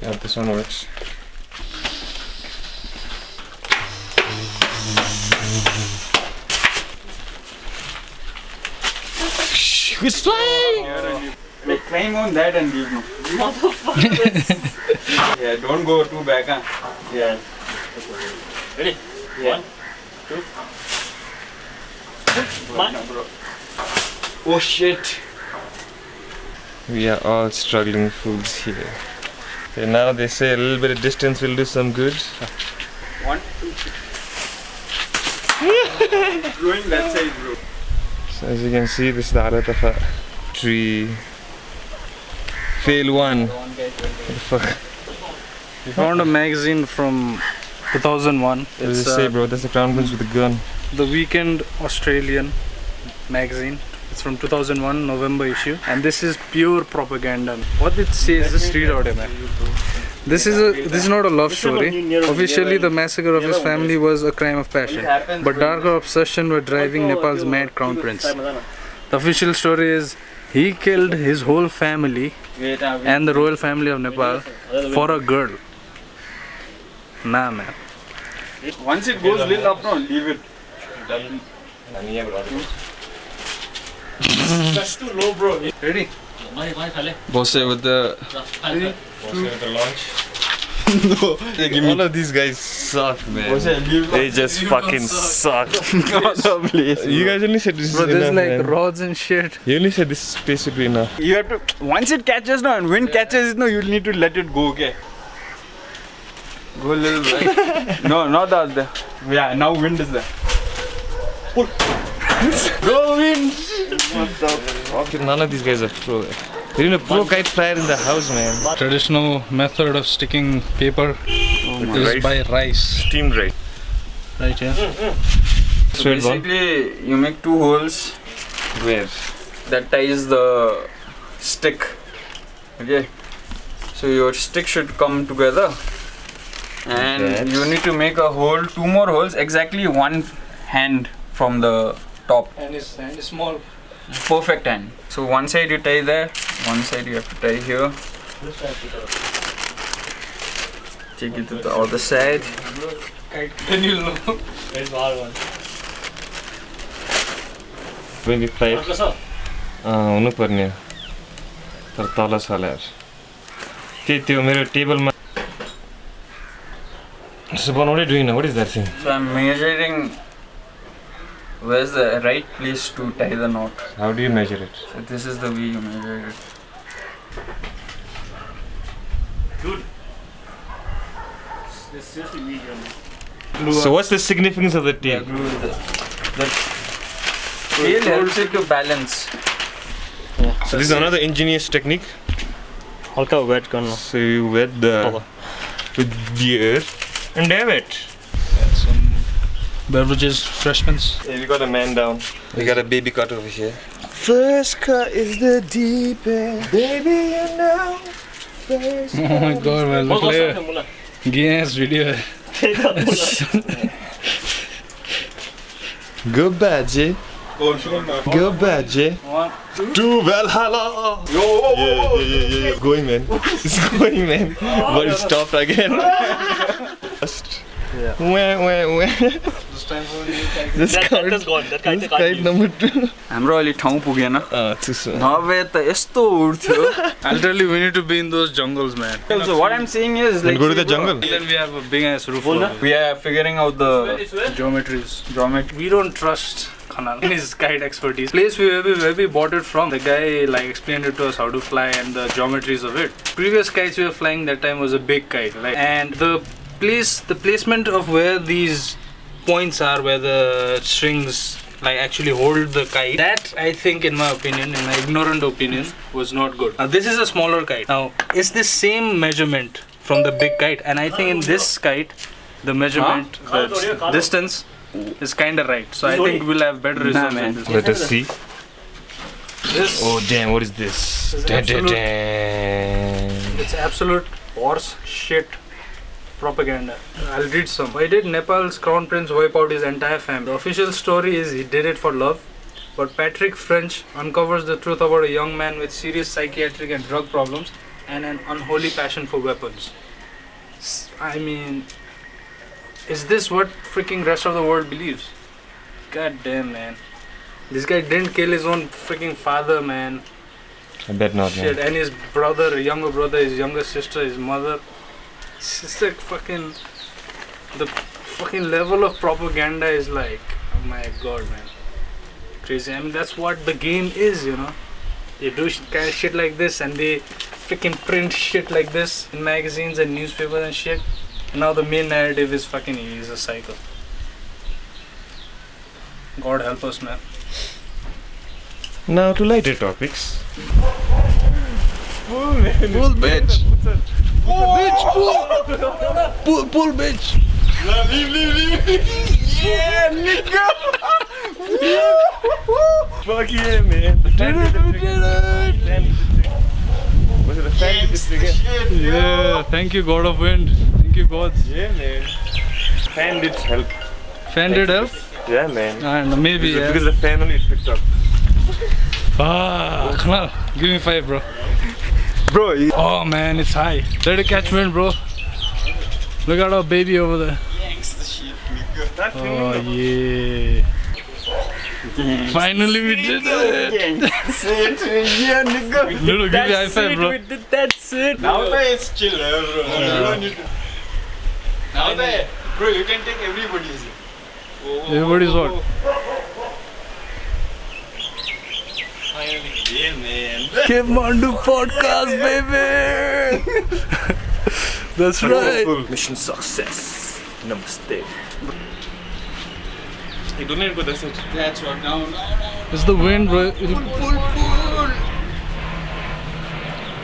Yeah, this one works. It's flying! Like climb on that and leave no. Motherfucker! Yeah, don't go too back, huh? Yeah. Ready? Yeah. 1, 2. One. Oh shit! We are all struggling fools here. Okay, now they say a little bit of distance will do some good. 1, 2, 3. Going that side, bro. So as you can see, this is the halat of a tree. Fail one. What the fuck? We found a magazine from 2001. What does it say, bro? That's the crown prince with a gun. The Weekend Australian magazine. It's from 2001 November issue, and this is pure propaganda. What it says, just read out, man. This is not a love story. Officially, the massacre of his family was a crime of passion, but darker obsession were driving Nepal's mad crown prince. The official story is he killed his whole family and the royal family of Nepal for a girl. Nah, man. Once it goes little up, no, leave it. That's too low, bro. Ready? Boss with the... with the launch. No. All of these guys suck, man. They just fucking suck. You guys only said this Bro, is there's enough, like man. rods and shit. You only said this is basically enough. You have to, once it catches now and wind catches it now, you need to let it go, okay? Go a little bit. No, not the other. Yeah, now wind is there. Pull. Go wind! What the fuck? None of these guys are pro. We're in a pro kite flyer in the house, man. Traditional method of sticking paper is by rice. Steamed rice. Right, yeah. So basically, you make 2 holes. Where? That ties the stick. Okay. So your stick should come together. And you need to make a hole, 2 more holes, exactly 1 hand from the top. And his hand is small. Perfect hand. So one side you tie there, one side you have to tie here. Take it to the other side. Can you know? Very hard one. When we fly it, हुनु पर्ने तर तल छ यार के त्यो मेरो टेबलमा So what are you doing now? What is that thing? So I'm measuring where's the right place to tie the knot. How do you measure it? So this is the way you measure it. Dude. It's seriously medium. So what's the significance of the tail? Glue the tail helps it to balance. Yeah. So this is another ingenious technique. Halka wet karna. So you wet the with gear and damn it. Some beverages, refreshments. Yeah, we got a man down. We got a baby cut over here. First cut is the deep end, baby, you know. Oh my god, man, look at gay ass video. Go Badge. Go Badge. 1, 2. To Valhalla. Yeah. Going, man. It's going, man. But it stopped again. Yeah. Wah. This time for you, like, This That is gone. That kite kite number 2. हाम्रो अलि ठाउँ पुगेन Too soon. नभए त यस्तो उड्थ्यो. I'll tell you, we need to be in those jungles, man. So what I'm saying is Then like go to the jungle. Then we have a big ass roof. over we are figuring out the Geometries. geometry. We don't trust Khanal in his kite expertise. Place where we bought it from, the guy like explained it to us how to fly and the geometries of it. Previous kites we were flying that time was a big kite, right? And the placement of where these points are, where the strings like actually hold the kite, that I think, in my opinion, in my ignorant opinion, was not good. Now this is a smaller kite. Now it's the same measurement from the big kite, and I think in this kite the measurement, the distance is kind of right. So I think we'll have better results man. in this. Let us see. This Oh damn, what is this? is Damn. it's absolute horse shit propaganda. I'll read some. Why did Nepal's crown prince wipe out his entire family? The official story is he did it for love, but Patrick French uncovers the truth about a young man with serious psychiatric and drug problems and an unholy passion for weapons. I mean, is this what freaking rest of the world believes? God damn, man. This guy didn't kill his own freaking father, man. I bet not, Shit, man. and his brother, younger brother, his younger sister, his mother. It's just like fucking... The fucking level of propaganda is like... Oh my god, man. Crazy. I mean, that's what the game is, you know. They do kind of shit like this and they freaking print shit like this in magazines and newspapers and shit. And now the main narrative is fucking he's a psycho. God help us, man. Now to lighter topics. Pull, bitch. Pull, bitch. Leave. Yeah, nigga. Fuck yeah, man. The fan did it. Was it the fan did this again? Yeah, thank you, God of Wind. Thank you, gods. Yeah, man. Fan did help. Fan did help? Yeah, man. And maybe, yeah. Because the fan only picked up. Ah, Khanal, give me 5, bro. Bro, Oh man, it's high. Let it catch wind, bro. Look at our baby over there. Oh yeah. Finally we did it. yeah, nigga. Lulu, give me high 5, bro. We did that shit. Now that it's chill, bro. You don't need to. Now that, bro, you can take everybody's. Everybody's what? Yeah, man. Cavemandu podcast, baby. That's right. Mission success. Namaste. You don't need to go that side. That's what. Now. It's the wind, bro. Pull.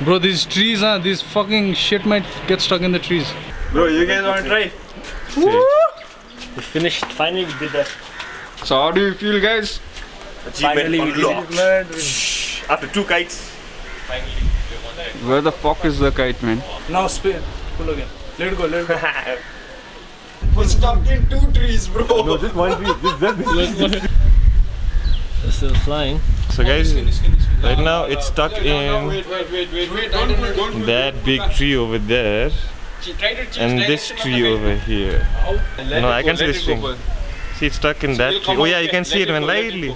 Bro, these trees, these fucking shit might get stuck in the trees. Bro, you guys want to try? We finished. Finally, we did that. So, how do you feel, guys? Finally, we did it. After 2 kites. Where the fuck is the kite, man? Now spin. Pull again. Let it go, let it go. We're stuck in 2 trees, bro. No, just one tree. It's still flying. So guys, right now it's stuck in Wait. Don't. that big tree over there and this tree over here. No, I can see this thing. See, it's stuck in that tree. Oh yeah, you can see it, man, lightly.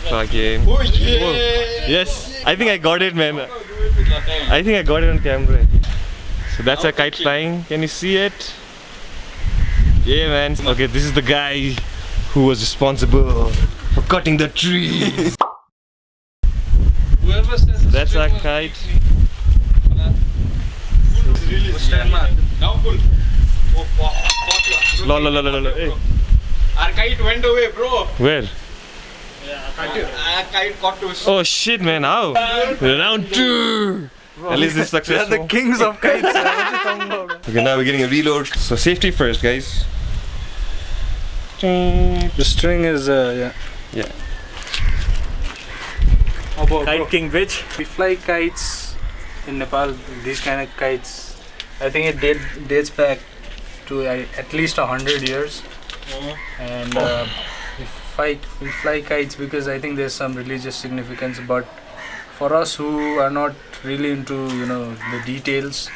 Fucking. Oh yeah. Yes, I think I got it, man. I think I got it on camera. So that's a kite flying. Can you see it? Yeah, man. Okay, this is the guy who was responsible for cutting the trees. Whoever says So that's our kite. Stand, man. Now pull. Oh fuck. Lol. Hey. Our kite went away, bro. Where? Our kite got to. Oh shit, man. How? Round 2. At least it's successful. They're the kings of kites. What you talking about? Okay, now we're getting a reload. So safety first, guys. the string is, yeah. Yeah. Kite King, bitch. We fly kites in Nepal, these kind of kites. I think it dates back to at least 100 years. And we fly kites because I think there's some religious significance. But for us who are not really into, the details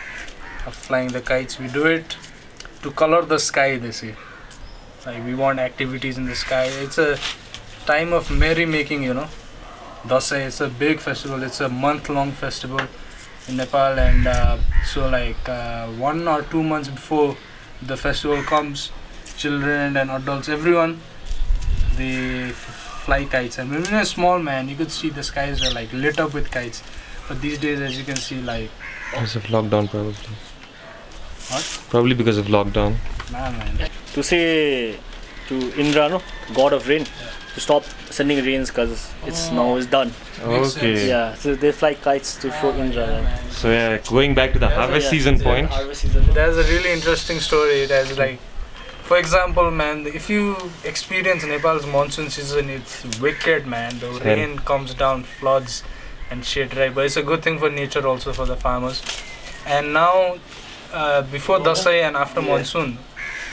of flying the kites, we do it to color the sky, they say. Like, we want activities in the sky. It's a time of merrymaking, Dashain, it's a big festival. It's a month-long festival in Nepal, and so 1 or 2 months before the festival comes, children and adults, everyone, they fly kites. And when you're small, man, you could see the skies are like lit up with kites. But these days, as you can see, like, Because of lockdown, probably. what? Probably because of lockdown. Nah, man. To say to Indra, no, god of rain, to stop sending rains because it's now is done. Okay. Yeah, so they fly kites to show Indra. Right? So yeah, going back to the harvest season point. Harvest season. There's a really interesting story. It has like, for example, man, if you experience Nepal's monsoon season, it's wicked, man. The rain comes down, floods and shit, right? But it's a good thing for nature, also for the farmers. And now, before Dashain and after monsoon,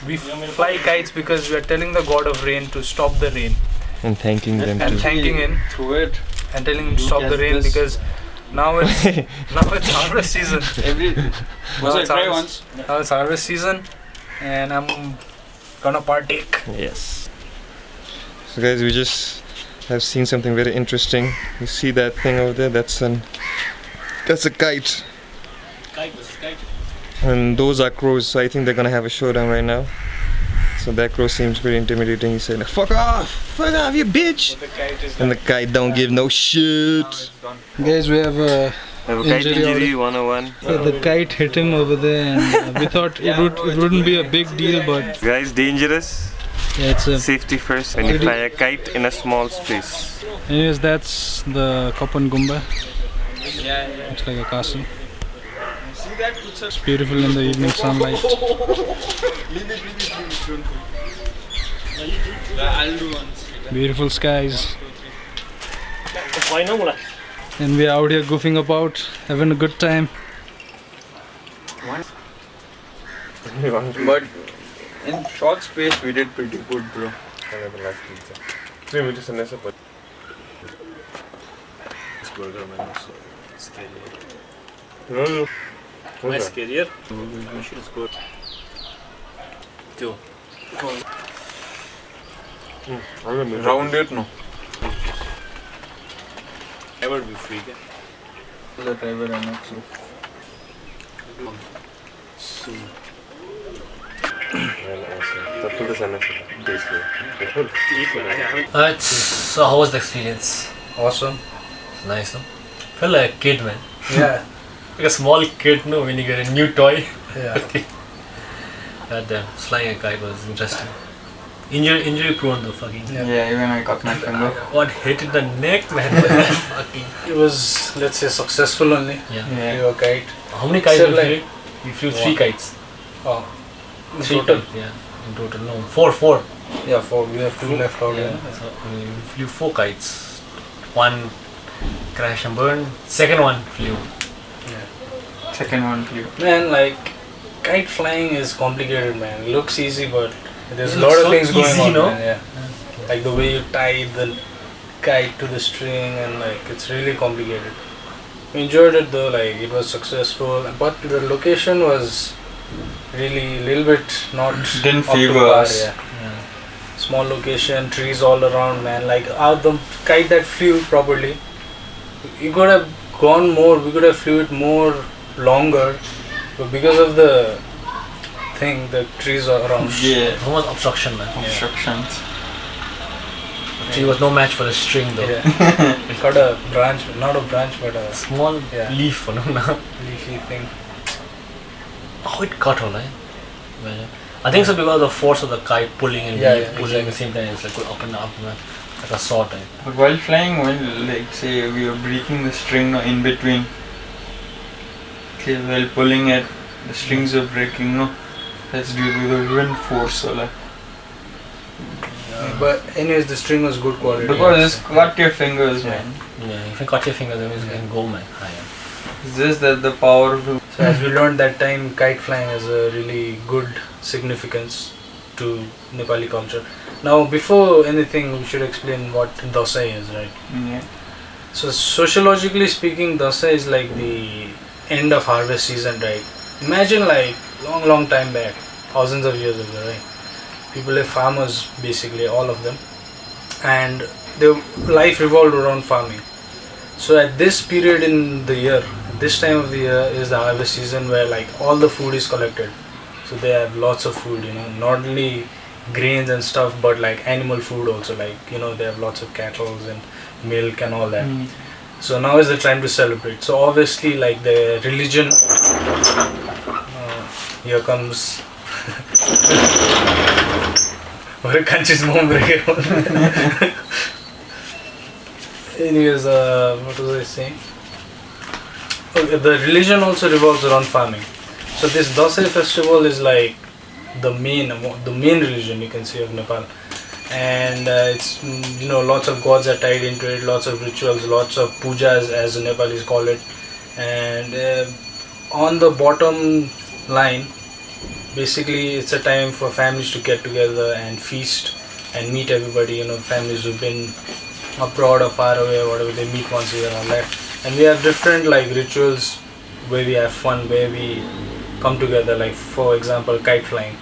we fly kites because we are telling the god of rain to stop the rain And thanking them and too. thanking him Through it. and telling him to stop the rain because Now it's harvest season. Try once. Now it's harvest season, and I'm gonna partake. Yes. So guys, we just have seen something very interesting. You see that thing over there? That's a kite. Kite versus kite. And those are crows, so I think they're gonna have a showdown right now. So that crow seems pretty intimidating. He said, fuck off, you bitch! And the kite don't give no shit. Guys, we have a Kite injury 101. the kite hit him over there, and we thought it wouldn't be a big deal, but Guys, dangerous. yeah, it's a. Safety first when you fly a kite in a small space. Anyways, that's the Kapan Gumba. It's like a castle. It's beautiful in the evening sunlight. Beautiful skies. And we are out here goofing about, having a good time. But in short space we did pretty good, bro. 3 meters and less. No. My scarier. Machine is good. Two. Round it, no. Ever be free? That I will not so. So how was the experience? Awesome. Nice, no? Felt like a kid, man. Yeah. Like a small kid, no? When you get a new toy. Yeah. God damn, flying a kite was interesting. Injury prone though, fucking. Yeah, even I got my finger. What hit in the neck, man? Fucking. It was, let's say, successful only. Yeah. Flew a kite. How many kites Still you like- flew? You flew 3 kites. Oh. In 3 total. kites, yeah. In total, no. 4. Yeah, 4. We have 2 left out. Yeah. So you flew 4 kites. 1 crash and burn. Second one flew. Second one flew. Man, like, kite flying is complicated, man. It looks easy, but there's a It lot looks of so things going easy, on, no? man. Yeah. Like the way you tie the kite to the string, and like, it's really complicated. We enjoyed it though, like, it was successful, but the location was really a little bit not Didn't up to favor par, us. yeah. Small location, trees all around, man. Like, the kite that flew properly, we could have gone more, we could have flew it more longer, but because of the thing, the trees are around. Yeah. How much obstruction, man? Obstructions. Tree was no match for the string though. Yeah. It got a branch, not a branch, but a Small Yeah. leaf, no? leafy thing. How it cut all, right? Well, I think so because of the force of the kite pulling and Yeah, leaf yeah, pulling at the same time. It's like go up and up, man. Like a saw type. But while flying, when like say we were breaking the string in between, okay, while pulling it, the strings are breaking, no? That's due to the wind force, so like. But anyways, the string was good quality. Because just cut your fingers, man. Yeah, if you cut your fingers, that means you can go, man. Higher. It's just that the power of the So as we learned that time, kite flying has a really good significance to Nepali culture. Now, before anything, we should explain what Dashain is, right? yeah. So sociologically speaking, Dashain is like the end of harvest season, right? Imagine like long time back, thousands of years ago, right? People were farmers, basically, all of them, and their life revolved around farming. So at this period in the year, this time of the year is the harvest season where like all the food is collected. So they have lots of food, you know, not only grains and stuff, but like animal food also, like, you know, they have lots of cattle and milk and all that. So now is the time to celebrate. So obviously, like the religion, here comes or a country's mom. Anyways, what was I saying? Okay, the religion also revolves around farming. So this Dashain festival is like the main religion, you can say, of Nepal. And it's, you know, lots of gods are tied into it, lots of rituals, lots of pujas, as the Nepalis call it. And on the bottom line, basically it's a time for families to get together and feast and meet everybody, you know, families who've been abroad or far away or whatever, they meet once a year and all that. and we have different like rituals where we have fun, where we come together. Like for example, kite flying,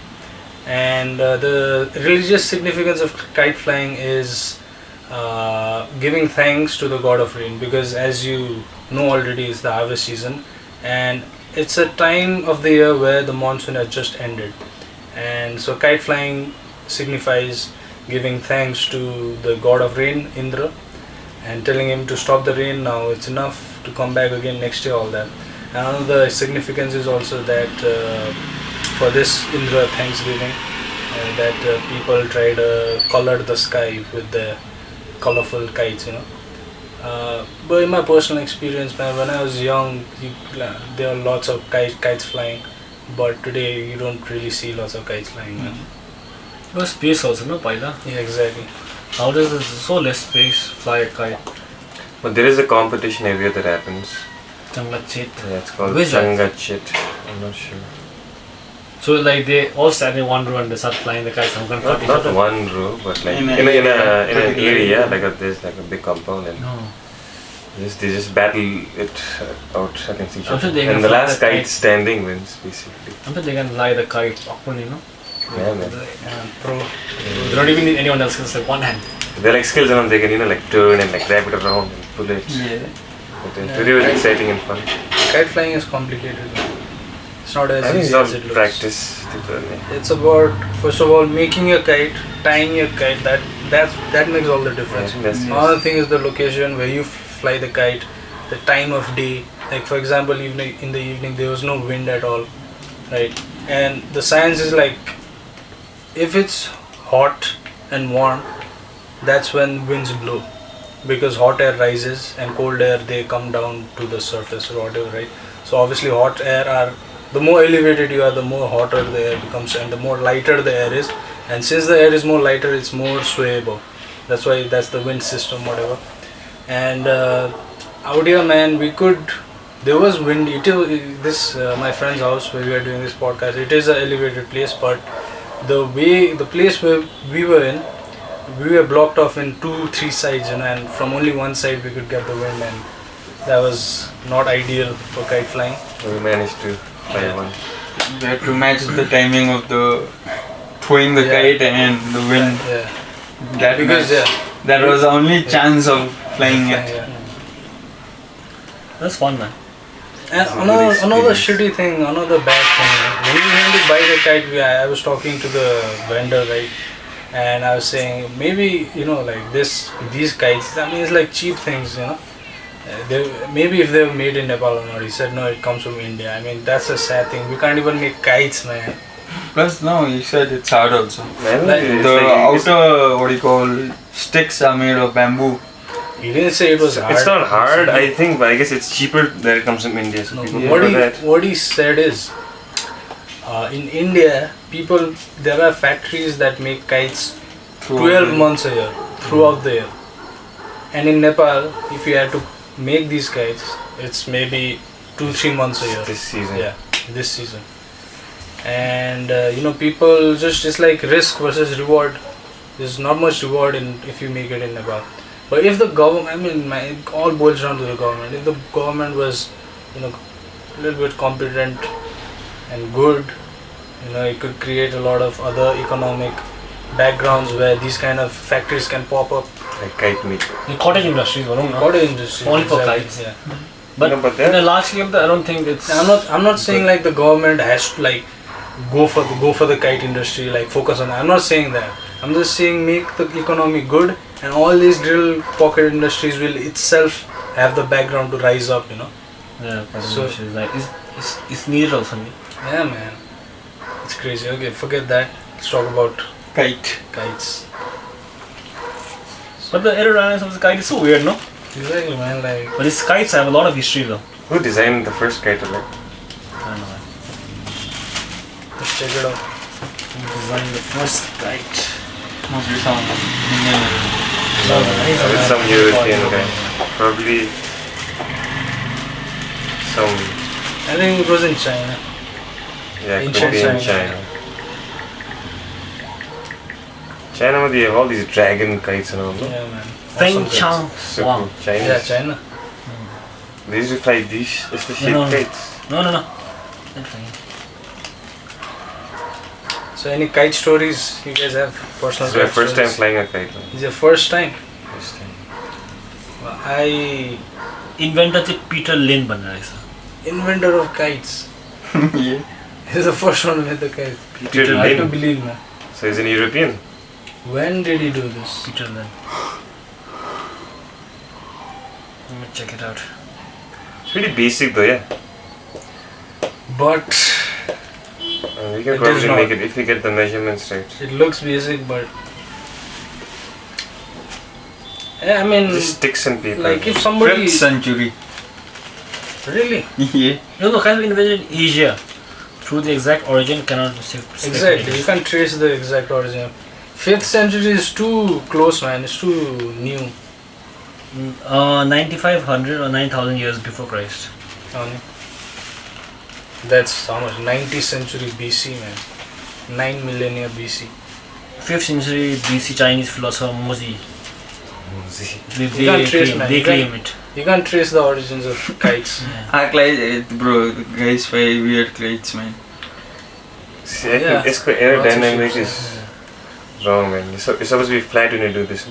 and the religious significance of kite flying is giving thanks to the god of rain, because as you know already, it's the harvest season, and it's a time of the year where the monsoon has just ended, and so kite flying signifies giving thanks to the god of rain, Indra, and telling him to stop the rain now, it's enough, to come back again next year, all that. And another significance is also that for this Indra Thanksgiving, that people try to color the sky with the colorful kites, but in my personal experience, man, when I was young, there are lots of kites flying, but today you don't really see lots of kites flying, man. It was space also, no, Paila? Yeah, exactly. How does this so less space fly a kite? But there is a competition every year that happens. Changachit. Yeah, it's called Where's that? Changachit. I'm not sure. So like they all stand in one row and they start flying the kites. I'm gonna Not one row, but like in an area, there's like a big compound, and No. they just battle it out against each I'm sure other. they can And the fly last the kite kite. standing wins, basically. I'm sure they can fly the kite up, Yeah, man. They don't even need anyone else, it's like one hand. They're like skills around. They can like turn and like wrap it around and pull it. Yeah. But it's really very exciting and fun. Kite flying is complicated. It's not as I think it's easy all as it looks. practice. To learn, yeah. It's about, first of all, making a kite, tying your kite. That makes all the difference. I think that's Another thing is the location where you fly the kite, the time of day. Like for example, in the evening there was no wind at all, right? And the science is like, if it's hot and warm, that's when winds blow, because hot air rises and cold air, they come down to the surface or whatever, right? So obviously hot air are, the more elevated you are, the more hotter the air becomes, and the more lighter the air is, and since the air is more lighter, it's more swayable. That's why that's the wind system, whatever. And out here, man, there was wind. My friend's house where we are doing this podcast, it is an elevated place, but the place where we were in, we were blocked off in 2-3 sides, and from only one side we could get the wind, and that was not ideal for kite flying. We managed to fly one. We had to match the timing of the throwing the kite and the wind. Yeah. That Because that was the only chance of flying it. Yeah. That's fun, man. And It's a good another experience. shitty thing, another bad thing. When we went to buy the kite, I was talking to the vendor, right? And I was saying, maybe, like these kites, I mean, it's like cheap things, maybe if they were made in Nepal or not. He said, no, it comes from India. I mean, that's a sad thing. We can't even make kites, man. Plus, no, he said it's hard also. Man, Like, it's The like- outer, what do you call, sticks are made of bamboo. He didn't say it was hard. It's not hard, I think, but I guess it's cheaper that it comes from India. So No, people what prefer that. he said is, in India, there are factories that make kites 12 months a year, throughout the year. And in Nepal, if you had to make these kites, it's maybe 2-3 months a year. This season. Yeah, this season. And people it's like risk versus reward. There's not much reward if you make it in Nepal. But if the government, it all boils down to the government. If the government was, a little bit competent and good, it could create a lot of other economic backgrounds where these kind of factories can pop up. Like kite meat. The cottage industry is one of them. Cottage industry. Only for exactly, kites. Yeah. But, No, but in that- a large scale, I don't think it's. I'm not saying like the government has to like go for the kite industry, like focus on that. I'm not saying that. I'm just saying make the economy good, and all these little pocket industries will itself have the background to rise up, Yeah, cottage So- industry is like it's needed also. Yeah, man. It's crazy. Okay, forget that. Let's talk about Kite. kites. But the aerodynamics of the kite is so weird, no? Exactly, man. Like, But these kites have a lot of history, though. Who designed the first kite? Like? I don't know. let's check it out. Who designed the first kite? Must be some Indian. It's some European guy. Probably some. I think it was in China. Yeah, Ancient could be in China. China. China, they have all these dragon kites and all, no? Yeah, man. Feng Awesome kites. Chang So Wang. cool. Chinese. Yeah, China. They used to fly these especially No. kites. No. So any kite stories you guys have? Personal It's my kite first time stories? flying a kite. It's your first time? First time. I Inventor चाहिँ Peter Lynn भनेर रहेछ. inventor of kites. Yeah. He's the first one with the kite. Peter Hard to Lynn. believe, man. So he's an European. When did he do this? Peter Lynn. Let me check it out. It's pretty basic though, yeah. But We can It is probably not. make it if we get the measurements right. it looks basic, but yeah, I mean, Just sticks and paper. like if somebody 5th century. really You Yeah. know, kind of invented in Asia. Through the exact origin cannot exactly, you can't trace the exact origin. 5th century is too close, man. It's too new. 9,500 or 9,000 years before Christ. Only. That's how much? 90th century BC, man. 9 millennia BC. 5th century BC Chinese philosopher Mozi. They can't trace, man. they You can't- claim it. You can't trace the origins of kites. Bro, the guys fly weird kites, man. See, I Yeah. think it's quite Lots of aerodynamic ships, is wrong, man. You're supposed to be flat when you do this.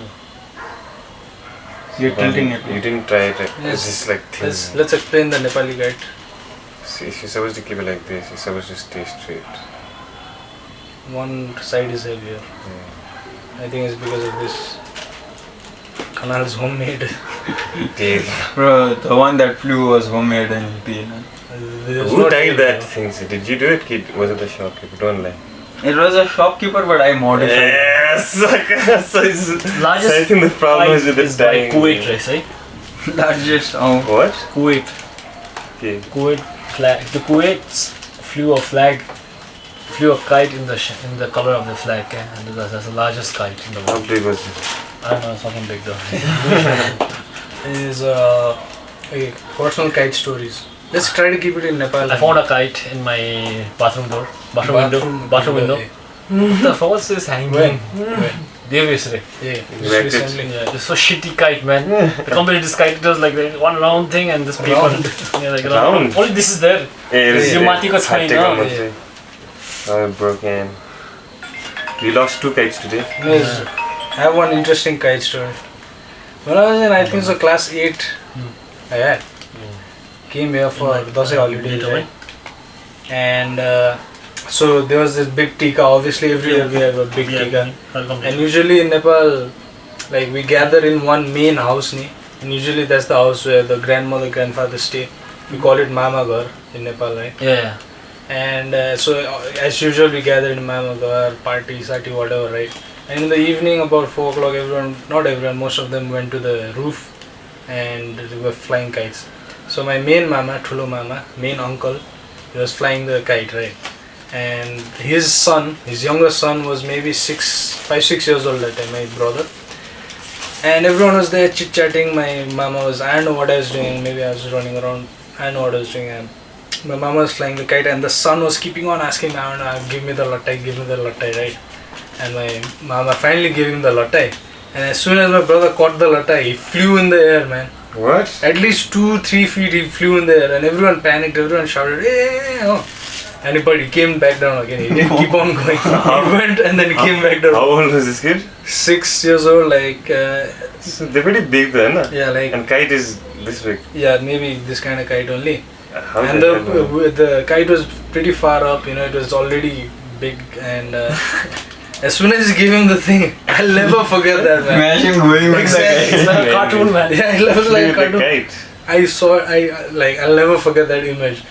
You're tilting it. You didn't try it. Right? Yes. It's just like thin. Let's explain the Nepali kite. See, you're supposed to keep it like this. You're supposed to stay straight. One side is heavier. I think it's because of this. Canal's homemade. Damn. Bro, the one that flew was homemade and LP. There's Who no tied tail, that bro. thing? So did you do it, kid? Was it the shopkeeper? Don't lie. It was a shopkeeper, but I modified it. Yes! So it's, Largest so I think the problem is with is the by tying. Kuwait, right? Say? Largest. What? Kuwait. Okay. Kuwait flag. The Kuwait flew a kite in the color of the flag, and that's the largest kite in the How world. big was it? I don't know, it's fucking big though. Is okay, personal kite stories. Let's try to keep it in Nepal. I found a kite in my bathroom door, bathroom window. What the fuck was this hanging? When? Day yesterday. Yeah, You liked it? recently. Yeah, it's so shitty kite, man. Compared to this kite, it was like one round thing and this paper. Round. Yeah, like Round? only this is there. Yeah, यो माथिको छैन, yeah. Oh, broken. We lost 2 kites today. Yes, I have one interesting kite story. When I was in, I think so, class 8, I came here for Dashain holidays, right? And so there was this big tika. Obviously, everywhere we have a big tika. And usually in Nepal, like we gather in one main house, and usually that's the house where the grandmother, grandfather stay. We call it Mama Ghar in Nepal, right? Yeah. And so as usual we gather in Mama Ghar, party, sati, whatever, right? And in the evening about 4 o'clock, not everyone, most of them went to the roof and they were flying kites. So my main mama, Thulo mama, main uncle, he was flying the kite, right? And his son, his younger son was maybe 5-6 years old that time, my brother. And everyone was there chit-chatting. My mama was, I don't know what I was doing, maybe I was running around, I don't know what I was doing. And my mama was flying the kite and the son was keeping on asking, I don't know, give me the lattai, right? And my mama finally gave him the lattai. And as soon as my brother caught the lattai, he flew in the air, man. What? At least 2-3 feet he flew in the air and everyone panicked, everyone shouted, hey, oh. And he came back down again, he didn't keep on going. He went and then he came back down. How old was this kid? 6 years old, like, So they're pretty big then, huh? yeah, like, And kite is this big. yeah, maybe this kind of kite only. How And did that happen? the kite was pretty far up, it was already big. And as soon as he gave him the thing, I'll never forget that, man. Imagine going with Exactly. It's like a cartoon, man. Yeah, it was like a Flew with the cartoon. kite. I saw, I'll never forget that image.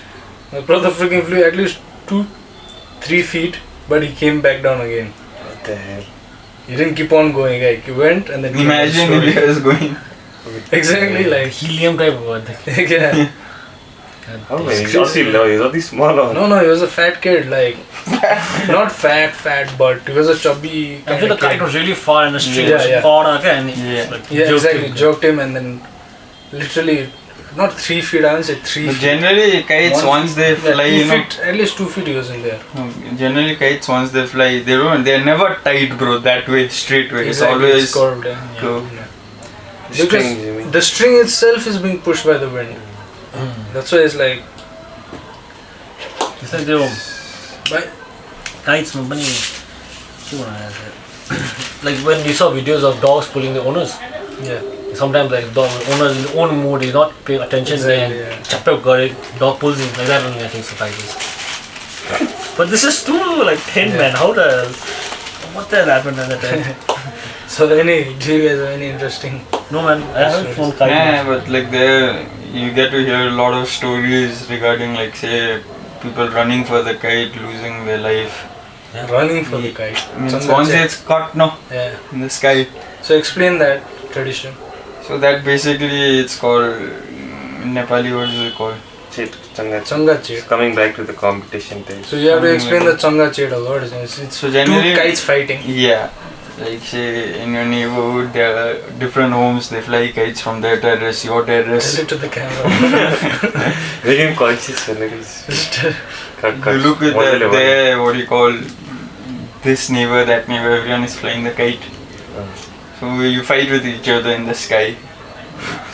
My brother freaking flew at least 2-3 feet, but he came back down again. What the hell? He didn't keep on going, like, he went and then came back Imagine slowly. if he was going. Exactly, like, Helium type of one. yeah. How many? He's already small. No, he was a fat kid, like, not fat, but he was a chubby I'm kind sure the of kite kid. was really far and the string Yeah, was yeah. far and he Yeah. just like Yeah, joked exactly, him. joked him and then literally, not 3 feet, I won't say 3 But feet. generally, kites, 1 once they Yeah, fly, 2 feet, at least 2 feet he was in there. Generally, kites, once they fly, they're never tight, bro, that way, straight way. Exactly, It's always curved. Yeah. curved. Yeah. String, Because you mean? the string itself is being pushed by the wind. That's why it's like. It's like the But kites, no money. Like when you saw videos of dogs pulling the owners. yeah. Sometimes like dog owners in their own mood is not paying attention Exactly, and yeah. chapter got it, dog pulls him like that only I think so is. But this is too like thin man, how the what the hell happened at that time? So do you guys have any interesting? No man, I haven't flown kite. Yeah, but like there, you get to hear a lot of stories regarding like say people running for the kite, losing their life. Running for the kite. Means once it's caught no Yeah. in the sky. So explain that tradition. So that basically it's called in Nepali, what is it called? Chit, Changa. Changa chet. Coming back to the competition days. So you have to explain the changa chet a lot. It's So generally two kites fighting. Yeah. Like say in your neighborhood there are different homes, they fly kites from their terrace, your terrace. Tell it to the camera. Very conscious when it is. You look at there, what do you call this neighbor, that neighbor, everyone is flying the kite. So you fight with each other in the sky.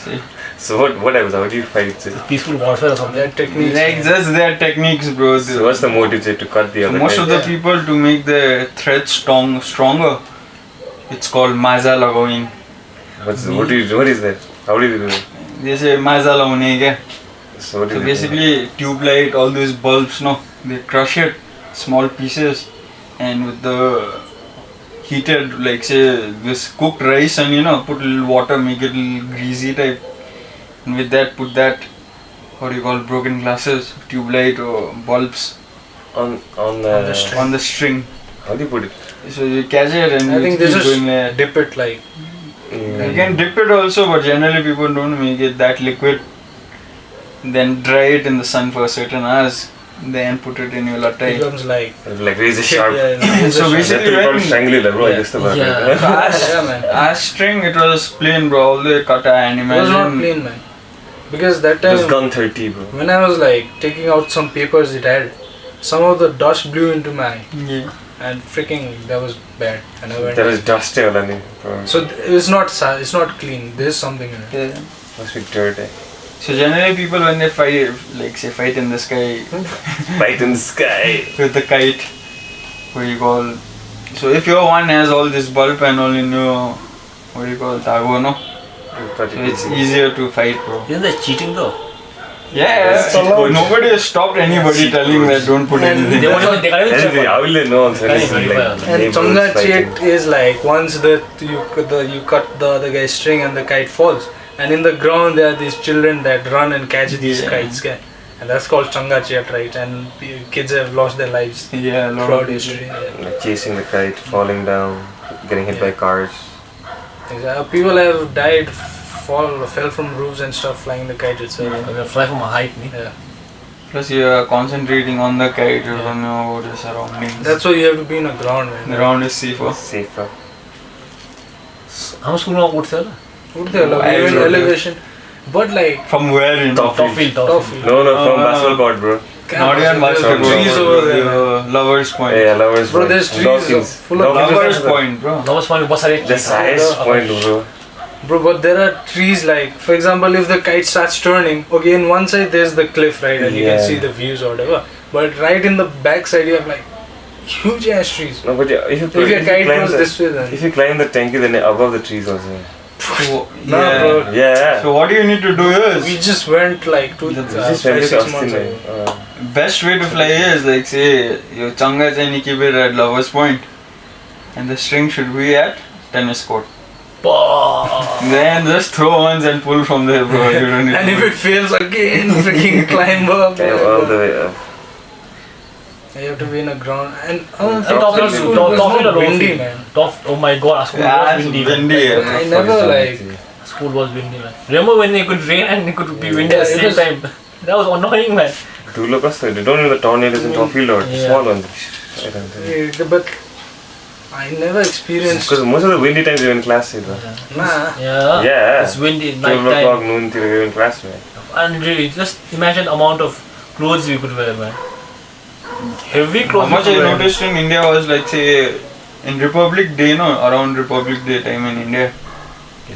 See? So what happens? How do you fight it? Peaceful warfare or something. Their techniques. Like just their techniques, bro. So what's the motive to cut the So other most guy? of the people to make the thread stronger, it's called maza lagain. What is that? How do you do it? They say maza lagaune kya? So what is So it? basically tube light, all those bulbs, no, they crush it, small pieces, and with the heated, like say this cooked rice, and you know, put a little water, make it a little greasy type, and with that put that, what do you call, broken glasses, tube light or bulbs on the string. on the string. How do you put it? So you catch it and I you think they keep just going there. dip it like. You can dip it also, but generally people don't make it that liquid. Then dry it in the sun for a certain hours. Then put it in your lattai. Becomes like. Like razor sharp. So basically That when triangular, bro. Yeah. I guess the Yeah, man. ash string, it was plain, bro. All the kata and It was not imagine. plain, man. Because that It was time, gun 30, bro. when I was like taking out some papers it had, some of the dust blew into my eye. Yeah. And freaking, that was bad. And I went. There was dust all on it, bro. So it's not clean. There's something in it. Yeah. Must be dirty. So generally people when they fight, like say fight in the sky Fight in the sky. with the kite, what do you call? So if your one has all this bulb and all in your, what do you call, tago, no? So it's easier to fight, bro. Isn't that cheating though? Yeah, It's allowed. nobody has stopped anybody telling that don't put anything. They won't even, they can't even check. How will they know? on Can't anything, even like, verify. And neighbors changa fighting. chet is like once you cut the other guy's string and the kite falls, and in the ground there are these children that run and catch these kites, okay? And that's called changa chet, right? And kids have lost their lives Yeah, a lot throughout of history. Yeah. Like chasing the kite, falling down, getting hit by cars. Exactly. People have died, fell from roofs and stuff flying the kite itself. I'm gonna fly from a height, me. Yeah. Plus you are concentrating on the kite, you don't know about the surroundings. That's why you have to be in a ground, man. the ground is safer. Safer. How much school now would Would they allow I even don't know. elevation? But like From where in Top Top field, top top field. field. No, from Uh, basketball court, bro. Not even much From trees over there, man. Lovers Point. Yeah, lovers. Bro, point. there's trees Dolphins. full of Dolphins Lovers are the- Point, bro. How much money was it? That's the highest point, bro. Bro, but there are trees like, for example, if the kite starts turning, okay, in one side there's the cliff, right, and you can Yeah. see the views or whatever. But right in the back side you have like huge ass trees. No, but yeah, if If your kite climb goes the, this way, then if you climb the tanky, then above the trees also. So, Nah, yeah. bro. Yeah. So what do you need to do we is, just went like Just went 5-6 to months Austin, ago. best way to fly is like say your changa chain you keep it at Lovers Point, and the string should be at tennis court. Then just throw once and pull from there, bro. You don't need And to- if it fails again, freaking climb up. Climb all the way up. You have to be in a ground. And Top field, school top was field or not low windy, field? man. Oh my god, school Yeah, was it's windy. windy. Yeah. I never like. School was windy, man. Remember when it could rain and it could be windy Yeah, at the it same was- time? That was annoying, man. Do look us, they don't even the tornadoes in top field or Yeah. small ones. I don't know. But I never experienced. Because most of the windy times you're in class, bro. Nah. Yeah. Yeah. It's windy, 12 night o'clock, time. noon, till you're in class, man. And really, just imagine the amount of clothes we could wear, man. Heavy How clothes. much we I could wear. noticed in India was like say in Republic Day, no, around Republic Day time in India.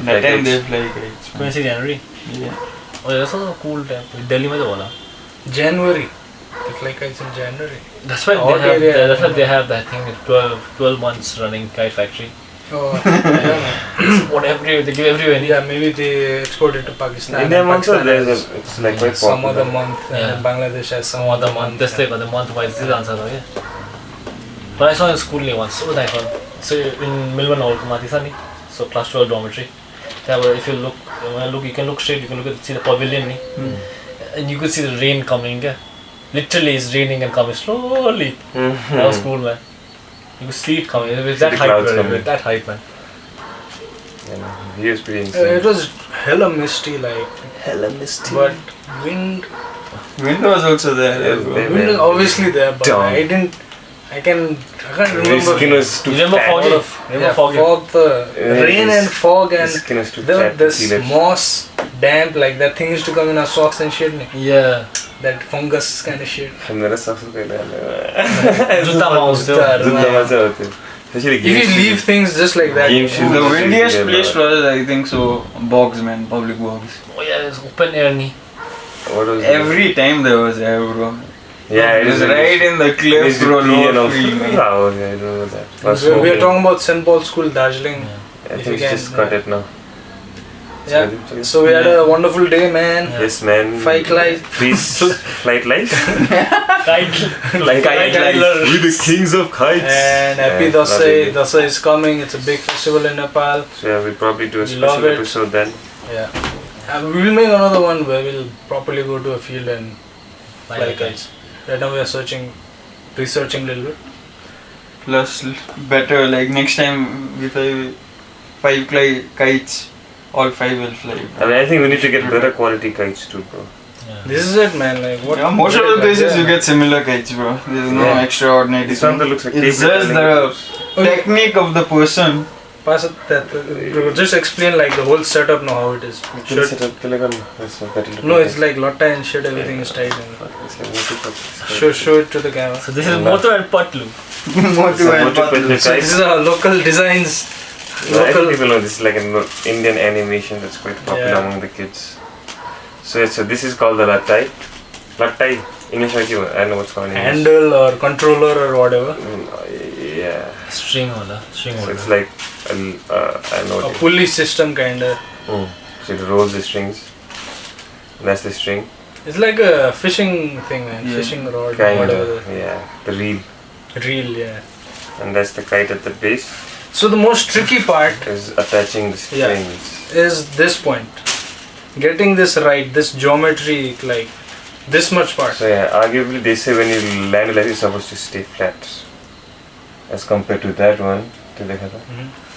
That time they fly kites. 26 January. Yeah. Oh, yeah, that's also a cool time. Delhi mein to bola. January. They fly kites in January. That's why Hot they have. area. That's why they have that thing. 12 months running kite factory. Oh, yeah. Whatever they give everywhere. Yeah, maybe they export it to Pakistan. India and also Pakistan there's has it's like quite some popular. other month, Yeah. and Bangladesh has some Some other other month. This thing, the month wise this answer though, yeah. But I saw in school once. So nice one. So in Melbourne, Matisani. So class 12 dormitory. There were, if you look, you can look straight. You can look at see the pavilion, and you could see the rain coming. Yeah. Literally, it's raining and coming slowly. That was cool, man. You could see it coming. It was that the height, clouds man. coming. That height, man. He was pretty insane. It was hella misty, like, hella misty. but wind. Wind was also there. Yeah, bro. maybe. Wind is obviously there, but Dumb. I can't His remember. skin was too You remember fat. foggy? Yeah, Remember foggy? fog, the Yeah, rain his- and fog, and His skin was too fat to this feel it. moss, damp, like that thing used to come in our socks and shit. Yeah. That fungus kind of shit. मेरा सबसे पहले Juta mouse. जुत्ता मजा होते हैं. Especially If game you leave shoes. things just like that, Game shoes. The Yeah, windiest yeah, place yeah. was, I think so, bogs, man, public bogs. Oh yeah, it's open air ni. What was Every time there was air, bro. it? Yeah, It was like- right in the it cliff, used to bro. pee and No all. free, man. Oh, yeah, I don't know that. Was we are smoking. talking about St. Paul's School, Darjeeling. I if think you it's can, just cut it now. Yeah. So we had a wonderful day, man. Yes, man. Fight light. Please, flight light. Kite. Like Kite light. light. We the kings of kites. And happy Yeah, Dashain. lovely. Dashain is coming. It's a big festival in Nepal. So yeah, we'll probably do a We love special it. episode then. Yeah. We'll make another one where we'll properly go to a field and fly kites. Right now we are researching a little bit. Plus, better, like next time we fly 5 kites, all 5 will fly. I mean, I think we need to get better quality kites too, bro. This is it, man. Like what? Yeah, most of the like places that. you get similar kites, bro. There's no Yeah. extraordinary This one thing. that looks like It's tape just metal. the technique of the person. Pass it. Just explain like the whole setup now how it is. Should set up Telegram. That's a better looking No, it's kite. like lotta and shit. Everything is tight. And It's like multi-purpose. show it to the camera. So this is Moto and Patlu. Motu and Multi-purpose So kite. this is our local designs. No, I think Local. people know this is like an Indian animation that's quite popular Yeah. among the kids. So this is called the Lattai. Lattai. English I don't know what's called in English. Handle or controller or whatever. Yeah. String wala. String So wala. it's like I don't know A what pulley system kinda. So it rolls the strings. That's the string. It's like a fishing thing, man. Yeah. Fishing rod, Kind whatever. of. Yeah. The reel. The reel, yeah. And that's the kite at the base. So the most tricky part Is attaching the Yeah. strings. is this point. Getting this right, this geometry, like this much part. So yeah, arguably they say when you land like it's supposed to stay flat. As compared to that one. To the other.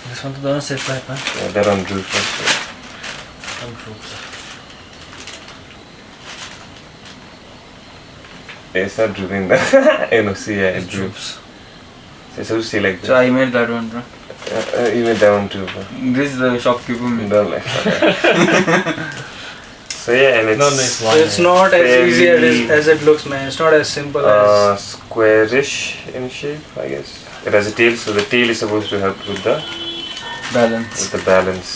This one to don't say flat, man. Yeah, that one drew first. Some troops. Yeah, it's not drooping that. You know, see, yeah, it droops. Troops. So it's supposed to stay like So this. I made that one, bro. You made that one too, bro. This is the shopkeeper made. Don't like that. So yeah, and it's No, nice So one. it's not as easy Fairly- as it looks, man. It's not as simple as. squarish in shape, I guess. It has a tail, so the tail is supposed to help with the Balance. balance.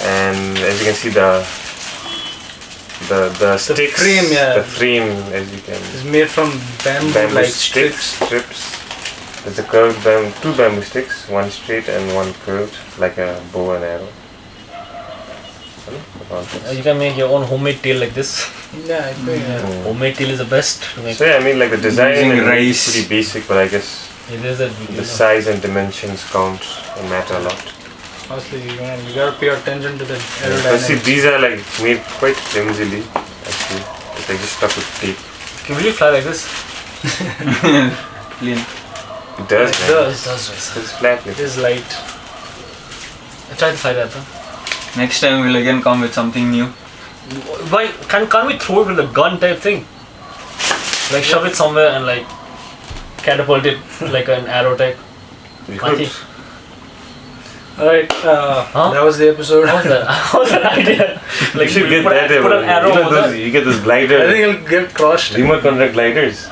And as you can see, the sticks, frame, yeah. the frame, as you can, It's made from bamboo, like strips. There's a curved two bamboo sticks, one straight and one curved, like a bow and arrow. You can make your own homemade tail like this. Yeah, I think. Homemade tail is the best to make. So yeah, I mean like the design Using is rice. pretty basic, but I guess It is a the size and dimensions count and matter a lot. Honestly, you gotta pay attention to the But see, aerodynamics. these are like made quite flimsily, actually. It's like just stuck with tape. Can really fly like this? Clean. It does, It man. does. It does, right? It's flat. It is light. I tried to fly that though. Next time we'll again come with something new. Why can't we throw it with a gun type thing? Like shove it somewhere and like catapult it like an arrow type. You Mati. could. Alright, that was the episode. How was that? How was that idea? Like, you should get put that. put an arrow you know over those, that. you get those I glider, think it'll get crushed. remote control gliders.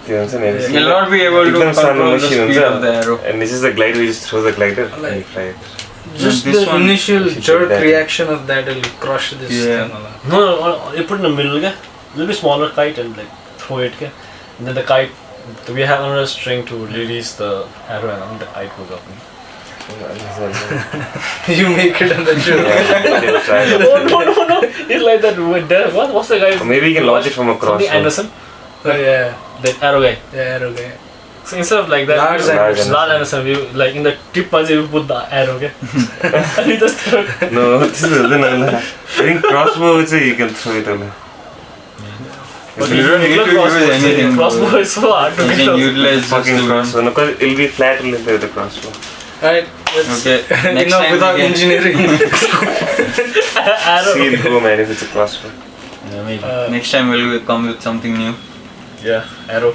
You understand? Have you You'll seen not be able to Ekdam सानो control the machine speed हुन्छ of the arrow. and this is the glider, you just throw the glider and you Like- fly it. Just this the one, initial should jerk that. reaction of that will crush this Yeah. thing. No, you put in the middle, okay? A little bit smaller kite and like throw it, okay? And then the kite, we have another string to release the arrow and the kite goes up. You make it and then shoot. Oh no! It's like that with the, what's the guy? Maybe you can launch it from across. Something Anderson? Oh, yeah. The arrow guy. Yeah, okay. So instead of like that, Lars Anderson. Lars Anderson, we like in the tip punch you put the arrow, okay? And you just throw it. No, this is I think crossbow would say you can throw it away. But You don't need to use anything. Crossbow is so hard to You get can off. utilize this Fucking to crossbow. No, because it'll be flat only with the crossbow. Alright, let's Okay, next enough time without we can- engineering. Arrow. See, it'll go man if it's a crossbow. Yeah, maybe. Next time we'll come with something new. Yeah, arrow.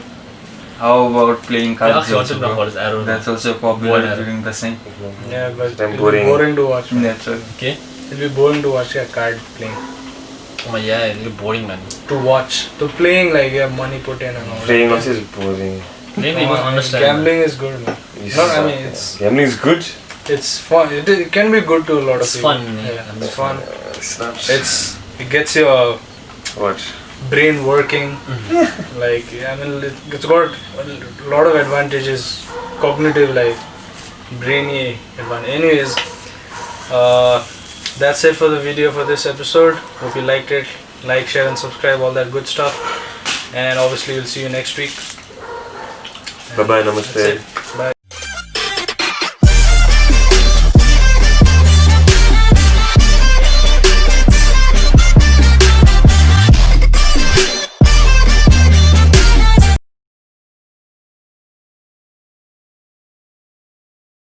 How about playing I cards? actually wanted also, to know bro? what is arrow. That's also One popular arrow. during the same. Yeah, but I'm it'll be boring. boring to watch. That's all. Okay. It'll be boring to watch a card playing. Oh my, yeah, it's really boring, man. To watch. To playing like you have money put in and all. Playing that. also is boring. Maybe you must understand. Gambling is good, man. No, I mean Gambling is good. it's fun. It can be good to a lot of It's people. fun, yeah. Yeah, it's fun. It's not. It gets your What? brain working. Like I mean, it's got a lot of advantages, cognitive, like brainy advantage. Anyways, that's it for the video for this episode. Hope you liked it. Like, share, and subscribe. All that good stuff. And obviously, we'll see you next week. Bye bye, That's namaste. it. Bye.